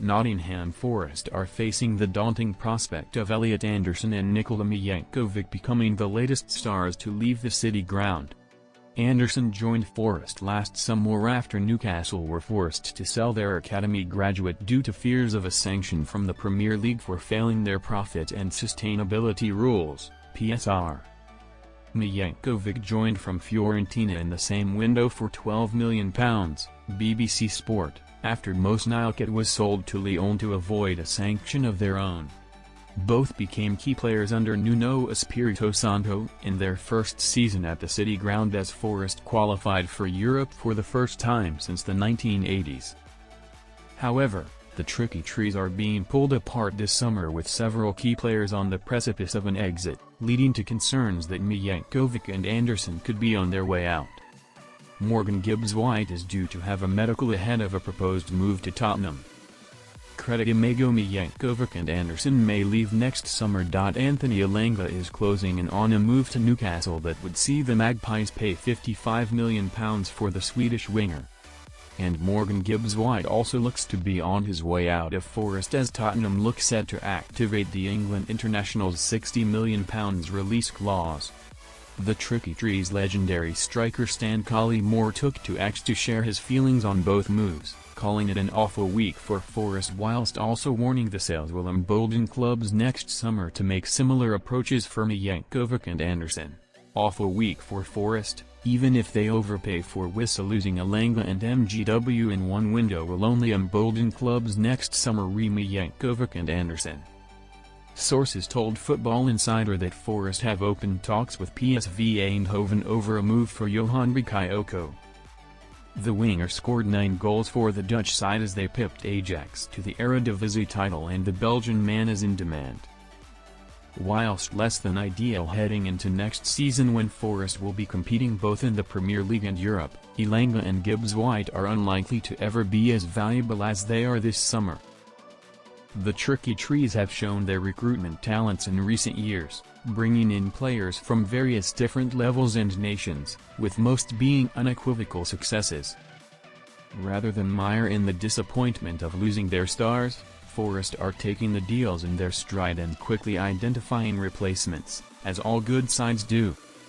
Nottingham Forest are facing the daunting prospect of Elliot Anderson and Nikola Milenkovic becoming the latest stars to leave the city ground. Anderson joined Forest last summer after Newcastle were forced to sell their academy graduate due to fears of a sanction from the Premier League for failing their profit and sustainability rules, PSR. Milenkovic joined from Fiorentina in the same window for £12 million, BBC Sport, after Moussa Niakhate was sold to Lyon to avoid a sanction of their own. Both became key players under Nuno Espirito Santo in their first season at the city ground as Forest qualified for Europe for the first time since the 1980s. However, the tricky trees are being pulled apart this summer with several key players on the precipice of an exit, leading to concerns that Milenkovic and Anderson could be on their way out. Morgan Gibbs-White is due to have a medical ahead of a proposed move to Tottenham. Credit Imago Milenkovic and Anderson may leave next summer. Anthony Elanga is closing in on a move to Newcastle that would see the Magpies pay £55 million for the Swedish winger. And Morgan Gibbs-White also looks to be on his way out of Forest as Tottenham look set to activate the England international's £60 million release clause. The Tricky Trees' legendary striker Stan Collymore took to X to share his feelings on both moves, calling it an awful week for Forest whilst also warning the sales will embolden clubs next summer to make similar approaches for Milenkovic and Anderson. Awful week for Forest, even if they overpay for Wissa. Losing Elanga and MGW in one window will only embolden clubs next summer. Milenkovic and Anderson. Sources told Football Insider that Forest have opened talks with PSV Eindhoven over a move for Johan Bakayoko. The winger scored 9 goals for the Dutch side as they pipped Ajax to the Eredivisie title, and the Belgian man is in demand. Whilst less than ideal heading into next season when Forest will be competing both in the Premier League and Europe, Elanga and Gibbs-White are unlikely to ever be as valuable as they are this summer. The Tricky Trees have shown their recruitment talents in recent years, bringing in players from various different levels and nations, with most being unequivocal successes. Rather than mire in the disappointment of losing their stars, Forest are taking the deals in their stride and quickly identifying replacements, as all good sides do.